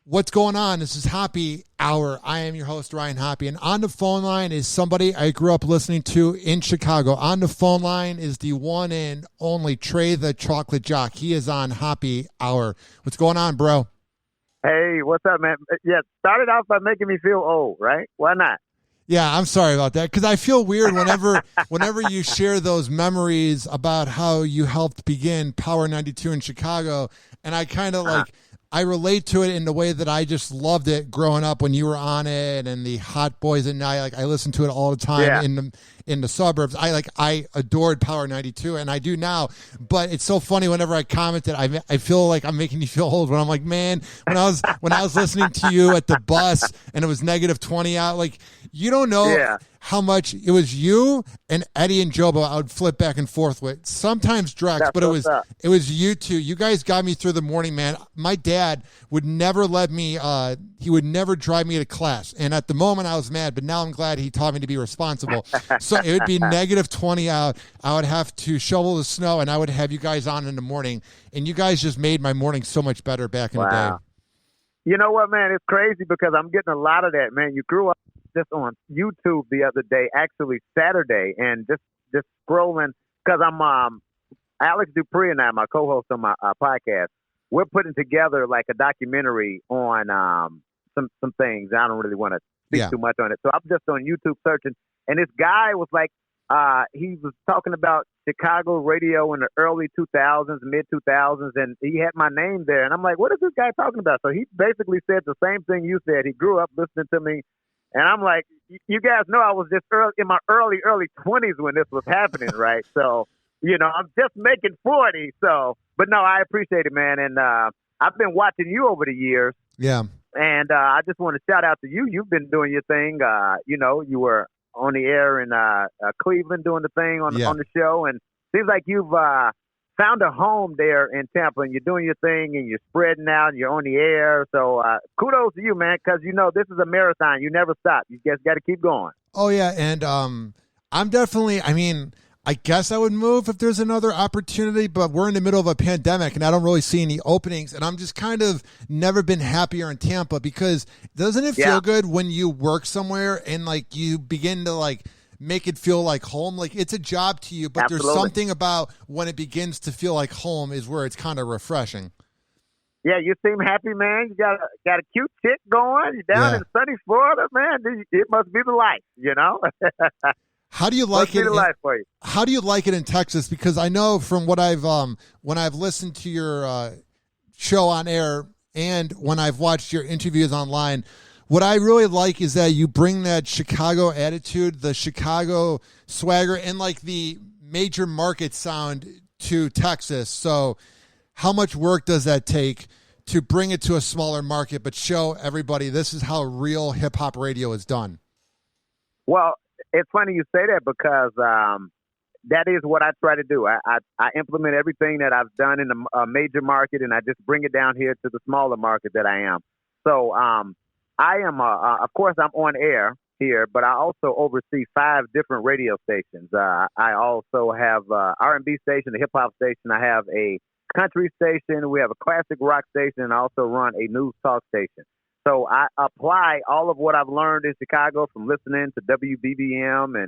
What's going on? This is Hoppe Hour. I am your host, Ryan Hoppe. And on the phone line is somebody I grew up listening to in Chicago. On the phone line is the one and only Trey The Choklit Jok. He is on Hoppe Hour. What's going on, bro? Hey, what's up, man? Yeah, started off by making me feel old, right? Why not? Yeah, I'm sorry about that because I feel weird whenever you share those memories about how you helped begin Power 92 in Chicago. And I kind of I relate to it in the way that I just loved it growing up when you were on it and the Hot Boys at Night. Like I listened to it all the time in the suburbs. I adored Power 92 and I do now. But it's so funny whenever I commented, I feel like I'm making you feel old when I'm like, man, when I was listening to you at the bus and it was -20 out, like you don't know how much it was you and Eddie and Jobo I would flip back and forth with. Sometimes Drex, but it was you two. You guys got me through the morning, man. My dad would never let me he would never drive me to class. And at the moment I was mad, but now I'm glad he taught me to be responsible. So it would be -20 out. I would have to shovel the snow and I would have you guys on in the morning. And you guys just made my morning so much better back in the day. You know what, man? It's crazy because I'm getting a lot of that, man. You grew up just on YouTube the other day, actually Saturday, and just scrolling because I'm Alex Dupree and I, my co-host on my podcast, we're putting together like a documentary on some things. I don't really want to speak too much on it, so I'm just on YouTube searching, and this guy was like, he was talking about Chicago radio in the early 2000s, mid 2000s, and he had my name there, and I'm like, what is this guy talking about? So he basically said the same thing you said. He grew up listening to me. And I'm like, you guys know I was just in my early 20s when this was happening, right? So, you know, I'm just making 40. So, but no, I appreciate it, man. And I've been watching you over the years. Yeah. And I just want to shout out to you. You've been doing your thing. You know, you were on the air in Cleveland doing the thing on the show. And it seems like you've found a home there in Tampa, and you're doing your thing, and you're spreading out, and you're on the air. So kudos to you, man, because, you know, this is a marathon. You never stop. You just got to keep going. Oh, yeah, and I'm definitely, I guess I would move if there's another opportunity, but we're in the middle of a pandemic, and I don't really see any openings, and I'm just kind of never been happier in Tampa because doesn't it feel good when you work somewhere and, like, you begin to, like, make it feel like home? Like it's a job to you, but there's something about when it begins to feel like home is where it's kind of refreshing. Yeah, you seem happy, man. You got a cute chick going. You're down in sunny Florida, man. It must be the life, you know. How do you like it? For you. How do you like it in Texas? Because I know from what I've when I've listened to your show on air and when I've watched your interviews online, what I really like is that you bring that Chicago attitude, the Chicago swagger, and like the major market sound to Texas. So how much work does that take to bring it to a smaller market but show everybody this is how real hip-hop radio is done? Well, it's funny you say that because that is what I try to do. I implement everything that I've done in the major market, and I just bring it down here to the smaller market that I am. So I am, of course, I'm on air here, but I also oversee 5 different radio stations. I also have R&B station, a hip-hop station. I have a country station. We have a classic rock station, and I also run a news talk station. So I apply all of what I've learned in Chicago from listening to WBBM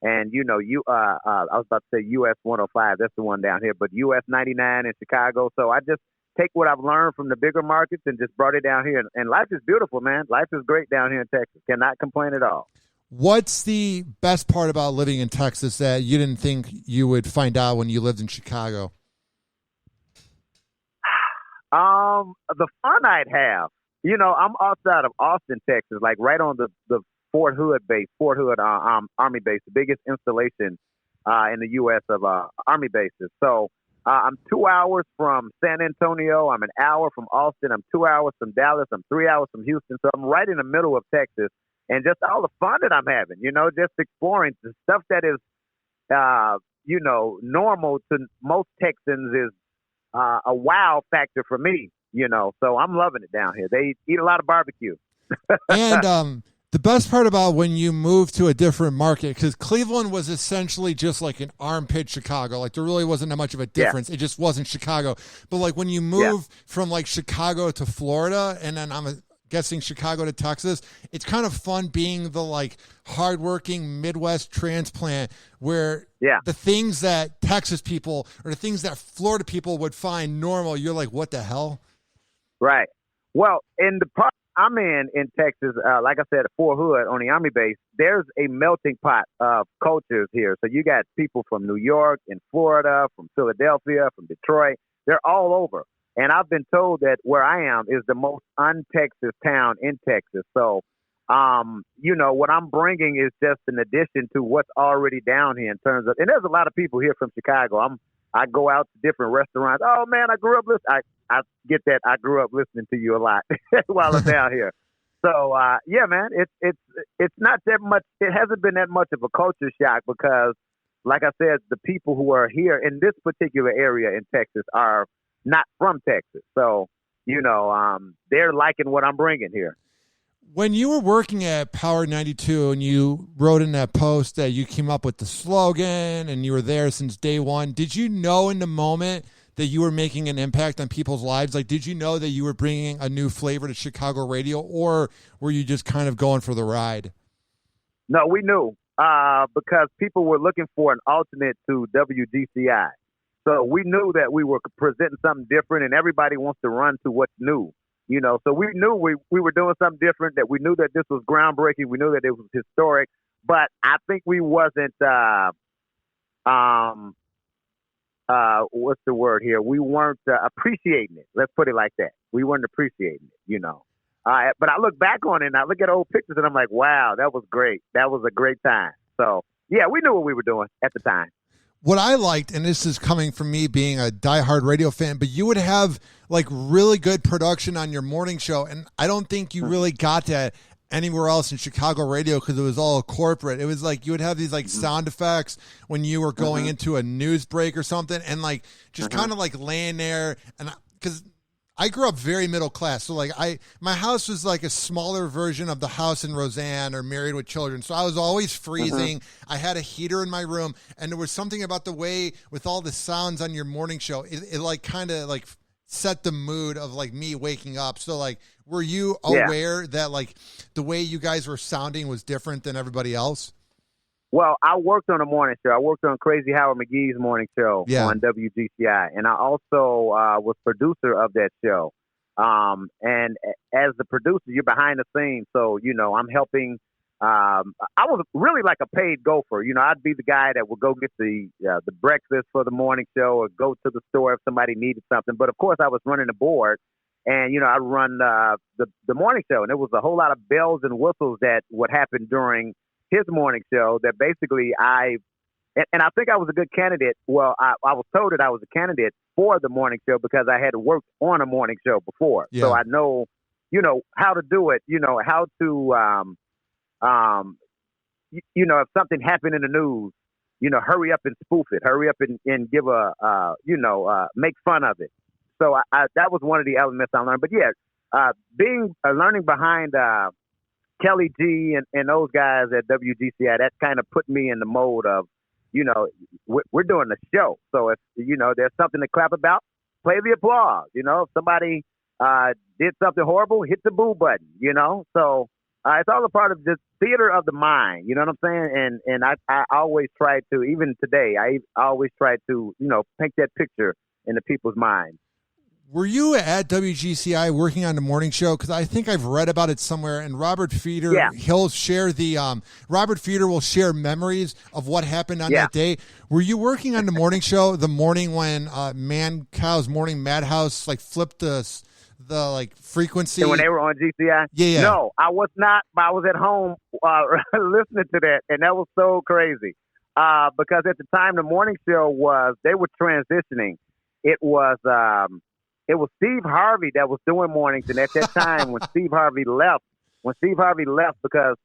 and you know, I was about to say US 105. That's the one down here, but US 99 in Chicago. So I just take what I've learned from the bigger markets and just brought it down here. And life is beautiful, man. Life is great down here in Texas. Cannot complain at all. What's the best part about living in Texas that you didn't think you would find out when you lived in Chicago? The fun I'd have. You know, I'm outside of Austin, Texas, like right on the Fort Hood Army base, the biggest installation in the U.S. of Army bases. So I'm 2 hours from San Antonio. I'm an hour from Austin. I'm 2 hours from Dallas. I'm 3 hours from Houston. So I'm right in the middle of Texas. And just all the fun that I'm having, you know, just exploring the stuff that is, you know, normal to most Texans is a wow factor for me, you know. So I'm loving it down here. They eat a lot of barbecue. And The best part about when you move to a different market, because Cleveland was essentially just like an armpit Chicago. Like there really wasn't that much of a difference. It just wasn't Chicago. But like when you move from like Chicago to Florida, and then I'm guessing Chicago to Texas, it's kind of fun being the like hardworking Midwest transplant where the things that Texas people or the things that Florida people would find normal, you're like, what the hell? Right. Well, in the part I'm in Texas, like I said, Fort Hood on the Army base, there's a melting pot of cultures here. So you got people from New York and Florida, from Philadelphia, from Detroit. They're all over. And I've been told that where I am is the most un-Texas town in Texas. So, what I'm bringing is just an addition to what's already down here in terms of, and there's a lot of people here from Chicago. I go out to different restaurants. Oh man, I grew up listening. I get that. I grew up listening to you a lot while I'm down here. So man, it's not that much. It hasn't been that much of a culture shock because, like I said, the people who are here in this particular area in Texas are not from Texas. So they're liking what I'm bringing here. When you were working at Power 92 and you wrote in that post that you came up with the slogan and you were there since day one, did you know in the moment that you were making an impact on people's lives? Like, did you know that you were bringing a new flavor to Chicago radio, or were you just kind of going for the ride? No, we knew because people were looking for an alternate to WGCI. So we knew that we were presenting something different, and everybody wants to run to what's new. So we knew we were doing something different, that we knew that this was groundbreaking. We knew that it was historic, but I think we wasn't, what's the word here? We weren't appreciating it. Let's put it like that. We weren't appreciating it, But I look back on it and I look at old pictures and I'm like, wow, that was great. That was a great time. So yeah, we knew what we were doing at the time. What I liked, and this is coming from me being a diehard radio fan, but you would have like really good production on your morning show. And I don't think you really got that anywhere else in Chicago radio because it was all corporate. It was like you would have these like sound effects when you were going into a news break or something, and like just kind of like laying there. And because I grew up very middle class, so like my house was like a smaller version of the house in Roseanne or Married with Children. So I was always freezing. I had a heater in my room, and there was something about the way with all the sounds on your morning show, it like kind of like set the mood of like me waking up. So like, were you aware that like the way you guys were sounding was different than everybody else? Well, I worked on a morning show. I worked on Crazy Howard McGee's morning show on WGCI, and I also was producer of that show. And as the producer, you're behind the scenes, so I'm helping. I was really like a paid gopher. I'd be the guy that would go get the breakfast for the morning show, or go to the store if somebody needed something. But of course, I was running the board, and I'd run the morning show, and there was a whole lot of bells and whistles that would happen during his morning show that basically I think I was a good candidate. Well, I was told that I was a candidate for the morning show because I had worked on a morning show before. Yeah. So I know, how to do it, how to, if something happened in the news, hurry up and spoof it, hurry up and give make fun of it. So that was one of the elements I learned. But yeah, learning behind, Kelly G and those guys at WGCI, that kind of put me in the mode of, we're doing the show. So if, there's something to clap about, play the applause. If somebody did something horrible, hit the boo button, So it's all a part of this theater of the mind, you know what I'm saying? And I always try to, even today, I always try to, paint that picture in the people's minds. Were you at WGCI working on the morning show? Because I think I've read about it somewhere. And Robert Feeder, he'll share Robert Feeder will share memories of what happened on that day. Were you working on the morning show the morning when Cow's Morning Madhouse like flipped the like frequency? And when they were on GCI? Yeah. No, I was not. I was at home listening to that, and that was so crazy. Because at the time the morning show they were transitioning. It was Steve Harvey that was doing mornings, and at that time when Steve Harvey left because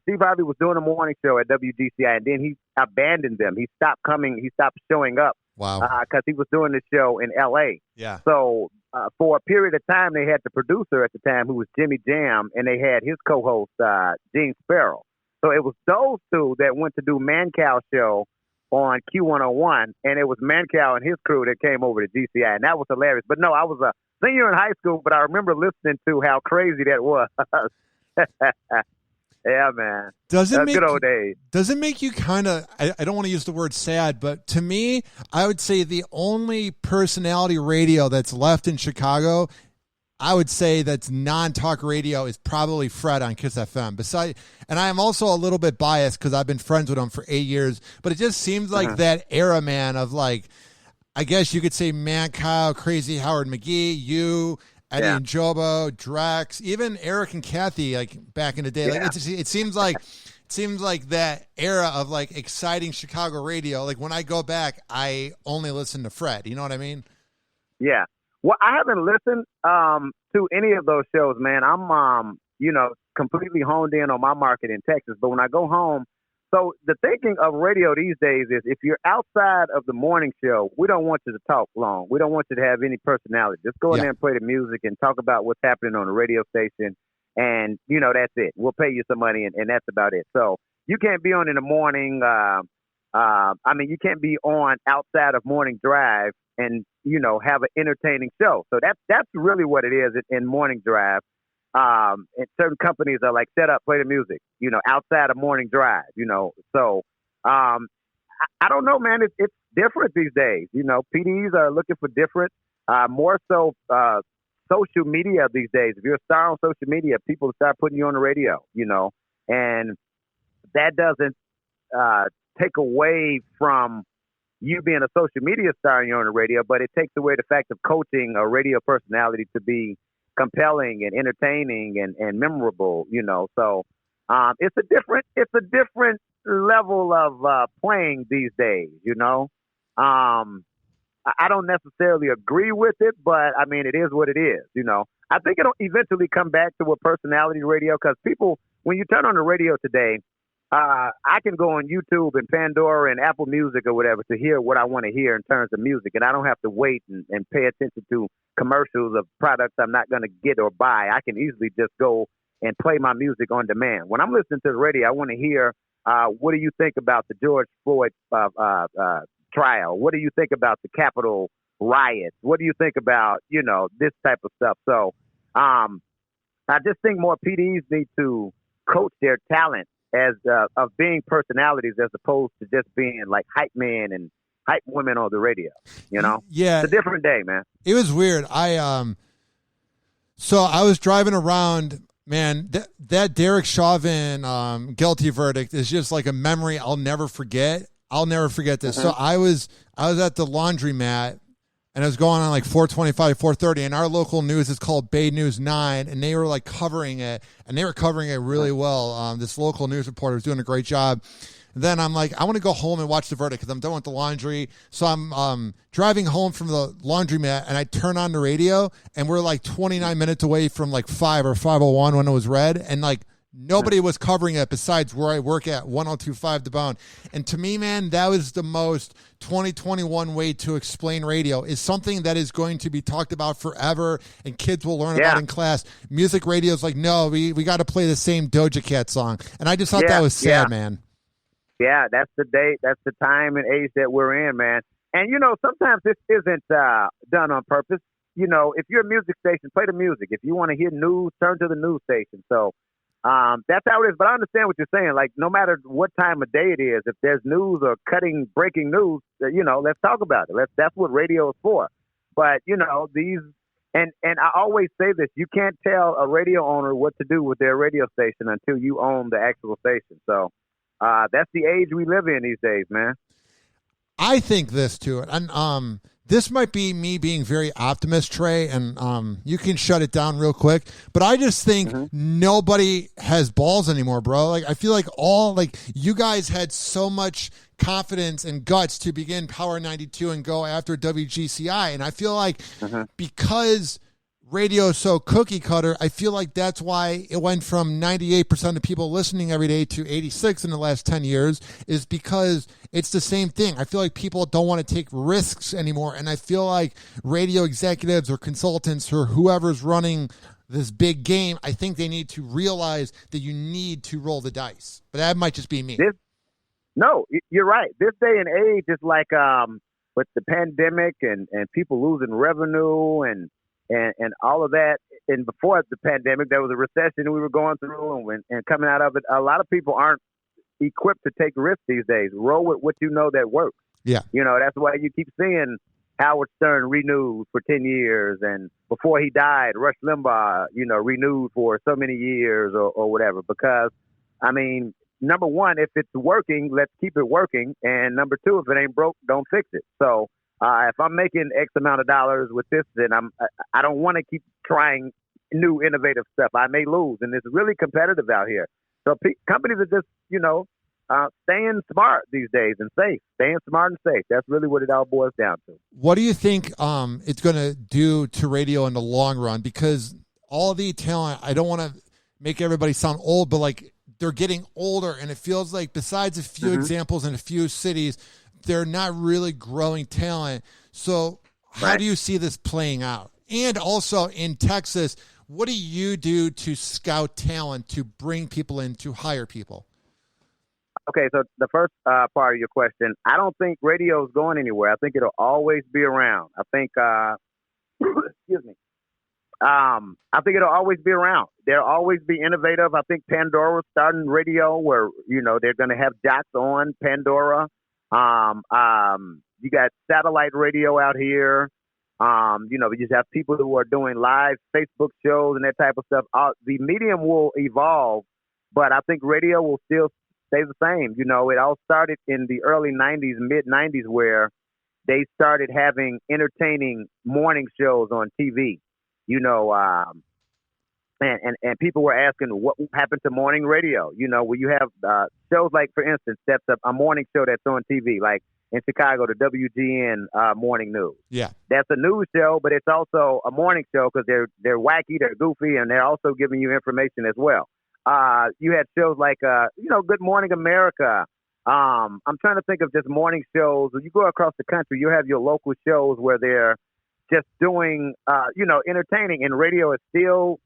Steve Harvey was doing a morning show at WGCI, and then he abandoned them. He stopped coming. He stopped showing up. Wow. Because he was doing the show in L.A. Yeah. So for a period of time, they had the producer at the time who was Jimmy Jam, and they had his co-host, Gene Sparrow. So it was those two that went to do Mancow show on Q101, and it was Mancow and his crew that came over to GCI, and that was hilarious. But no, I was a senior in high school, but I remember listening to how crazy that was. Yeah, man. Good old days. Does it make you kind of, I don't want to use the word sad, but to me, I would say the only personality radio that's left in Chicago, I would say that's non-talk radio, is probably Fred on Kiss FM. And I am also a little bit biased because I've been friends with him for 8 years, but it just seems like that era, man, of like, I guess you could say Mancow, Crazy Howard McGee, you, Eddie and Jobo, Drex, even Eric and Kathy, like back in the day. Like it seems like that era of like exciting Chicago radio. Like when I go back, I only listen to Fred. You know what I mean? Yeah. Well, I haven't listened to any of those shows, man. I'm completely honed in on my market in Texas. But when I go home, so the thinking of radio these days is if you're outside of the morning show, we don't want you to talk long. We don't want you to have any personality. Just go in there and play the music and talk about what's happening on the radio station. And, that's it. We'll pay you some money, and that's about it. So you can't be on in the morning. You can't be on outside of Morning Drive and, have an entertaining show. So that's really what it is in Morning Drive. And certain companies are like, set up, play the music, outside of Morning Drive, So I don't know, man. It's different these days. PDs are looking for different, more so social media these days. If you're a star on social media, people start putting you on the radio, and that doesn't take away from you being a social media star and you're on the radio, but it takes away the fact of coaching a radio personality to be compelling and entertaining and memorable, So it's a different level of playing these days, I don't necessarily agree with it, but I mean, it is what it is, I think it'll eventually come back to a personality radio because people, when you turn on the radio today, I can go on YouTube and Pandora and Apple Music or whatever to hear what I want to hear in terms of music, and I don't have to wait and pay attention to commercials of products I'm not going to get or buy. I can easily just go and play my music on demand. When I'm listening to the radio, I want to hear, what do you think about the George Floyd trial? What do you think about the Capitol riots? What do you think about, this type of stuff? So I just think more PDs need to coach their talent as of being personalities as opposed to just being like hype men and hype women on the radio, Yeah. It's a different day, man. It was weird. So I was driving around, man, that Derek Chauvin guilty verdict is just like a memory I'll never forget. I'll never forget this. So I was at the laundromat, and it was going on like 4:25, 4:30, and our local news is called Bay News 9, and they were like covering it, and they were covering it really well. This local news reporter was doing a great job. And then I'm like, I want to go home and watch the verdict because I'm done with the laundry. So I'm driving home from the laundromat, and I turn on the radio, and we're like 29 minutes away from like 5 or 5:01 when it was read, and like nobody was covering it besides where I work at, 102.5 The Bone. And to me, man, that was the most 2021 way to explain radio, is something that is going to be talked about forever and kids will learn about in class. Music radio is like, no, we got to play the same Doja Cat song. And I just thought that was sad, man. Yeah, that's the date. That's the time and age that we're in, man. And, sometimes this isn't done on purpose. If you're a music station, play the music. If you want to hear news, turn to the news station. So, that's how it is. But I understand what you're saying. Like, no matter what time of day it is, if there's news or breaking news, let's talk about it. That's what radio is for. But, and I always say this, you can't tell a radio owner what to do with their radio station until you own the actual station. So, that's the age we live in these days, man. I think this too. And, this might be me being very optimist, Trey, and you can shut it down real quick. But I just think nobody has balls anymore, bro. Like, I feel like you guys had so much confidence and guts to begin Power 92 and go after WGCI. And I feel like because radio is so cookie cutter, I feel like that's why it went from 98% of people listening every day to 86 in the last 10 years, is because it's the same thing. I feel like people don't want to take risks anymore. And I feel like radio executives or consultants or whoever's running this big game, I think they need to realize that you need to roll the dice. But that might just be me. No, you're right. This day and age is like with the pandemic and people losing revenue and all of that. And before the pandemic, there was a recession we were going through, and coming out of it, a lot of people aren't equipped to take risks these days. Roll with what you know that works. Yeah. That's why you keep seeing Howard Stern renewed for 10 years. And before he died, Rush Limbaugh, renewed for so many years or whatever. Because, number one, if it's working, let's keep it working. And number two, if it ain't broke, don't fix it. So if I'm making X amount of dollars with this, then I don't want to keep trying new innovative stuff. I may lose, and it's really competitive out here. So companies are just, staying smart these days and safe. Staying smart and safe. That's really what it all boils down to. What do you think it's going to do to radio in the long run? Because all the talent, I don't want to make everybody sound old, but like they're getting older, and it feels like besides a few examples in a few cities, they're not really growing talent. So how do you see this playing out? And also in Texas, what do you do to scout talent, to bring people in, to hire people? Okay, so the first part of your question, I don't think radio is going anywhere. I think it'll always be around. I think, excuse me. I think it'll always be around. There'll always be innovative. I think Pandora's starting radio where, they're going to have jocks on Pandora. You got satellite radio out here. We just have people who are doing live Facebook shows and that type of stuff. The medium will evolve, but I think radio will still stay the same. It all started in the early 90s, mid 90s, where they started having entertaining morning shows on TV. And people were asking what happened to morning radio. Where you have shows like, for instance, that's a morning show that's on TV, like in Chicago, the WGN Morning News. Yeah, that's a news show, but it's also a morning show because they're wacky, they're goofy, and they're also giving you information as well. You had shows like Good Morning America. I'm trying to think of just morning shows. When you go across the country, you have your local shows where they're just doing entertaining, and radio is still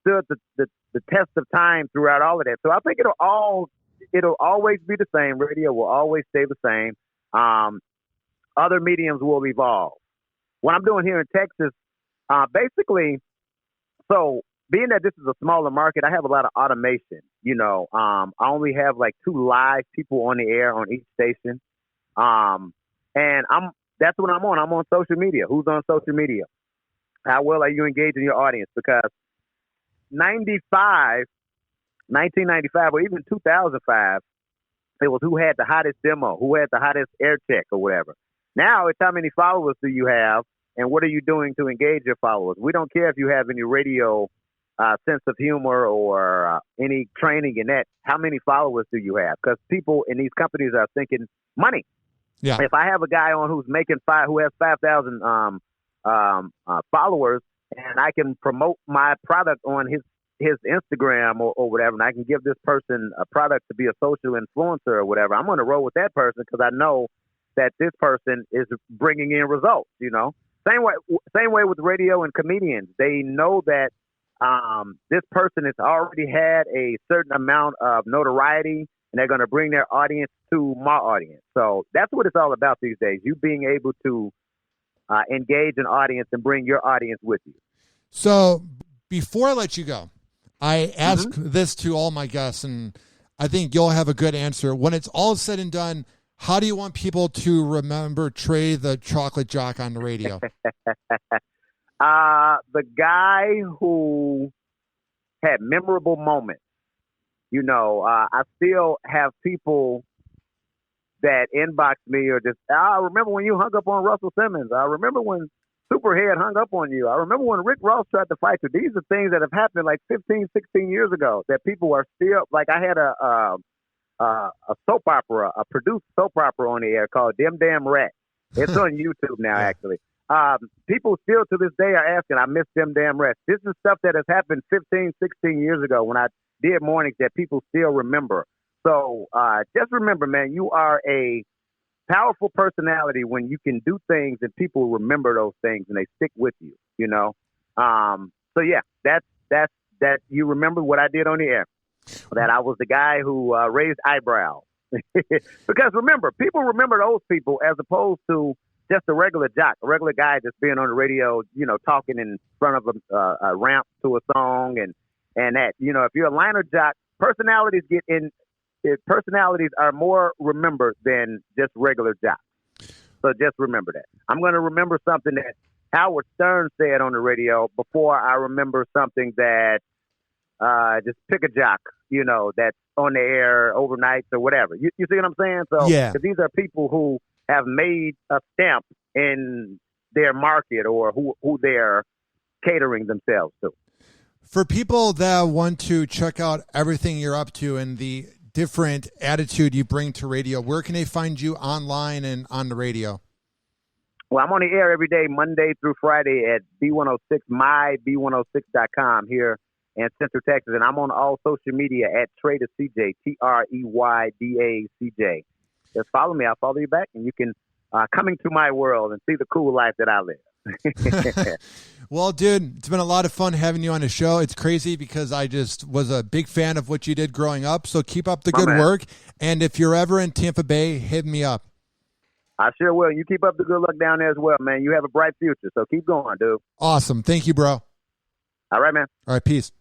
stood the test of time throughout all of that. So I think it'll always be the same. Radio will always stay the same. Other mediums will evolve. What I'm doing here in Texas, basically, so being that this is a smaller market, I have a lot of automation. I only have like 2 live people on the air on each station. And that's what I'm on. I'm on social media. Who's on social media? How well are you engaging your audience? Because 1995 or even 2005, it was who had the hottest demo, who had the hottest air check or whatever. Now it's how many followers do you have and what are you doing to engage your followers? We don't care if you have any radio sense of humor or any training in that. How many followers do you have? Because people in these companies are thinking money. Yeah. If I have a guy on who has 5,000 followers, and I can promote my product on his Instagram or whatever, and I can give this person a product to be a social influencer or whatever, I'm going to roll with that person because I know that this person is bringing in results. Same way with radio and comedians. They know that this person has already had a certain amount of notoriety, and they're going to bring their audience to my audience. So that's what it's all about these days. You being able to engage an audience and bring your audience with you. So before I let you go, I ask this to all my guests, and I think you'll have a good answer. When it's all said and done, how do you want people to remember Trey the Choklit Jok on the radio? The guy who had memorable moments. I still have people that inbox me or just, I remember when you hung up on Russell Simmons. I remember when Superhead hung up on you. I remember when Rick Ross tried to fight you. These are things that have happened like 15, 16 years ago that people are still, like I had a soap opera, a produced soap opera on the air called Dem Damn Rat. It's on YouTube now, actually. people still to this day are asking, I miss them damn rests. This is stuff that has happened 15, 16 years ago when I did mornings that people still remember. So just remember, man, you are a powerful personality when you can do things and people remember those things and they stick with you, you know? So yeah, that you remember what I did on the air, that I was the guy who raised eyebrows. Because remember, people remember those people as opposed to just a regular jock, a regular guy just being on the radio, you know, talking in front of a ramp to a song and that, you know, if you're a liner jock, personalities are more remembered than just regular jocks. So just remember that. I'm going to remember something that Howard Stern said on the radio before I remember something that just pick a jock, you know, that's on the air overnight or whatever. You see what I'm saying? So yeah. 'cause these are people who have made a stamp in their market or who they're catering themselves to. For people that want to check out everything you're up to and the different attitude you bring to radio, where can they find you online and on the radio? Well, I'm on the air every day, Monday through Friday at B106, myb106.com here in Central Texas. And I'm on all social media at Trey The CJ, TreyDaCJ. Just follow me. I'll follow you back, and you can come into my world and see the cool life that I live. Well, dude, it's been a lot of fun having you on the show. It's crazy because I just was a big fan of what you did growing up. So keep up the good work. And if you're ever in Tampa Bay, hit me up. I sure will. You keep up the good luck down there as well, man. You have a bright future. So keep going, dude. Awesome. Thank you, bro. All right, man. All right. Peace.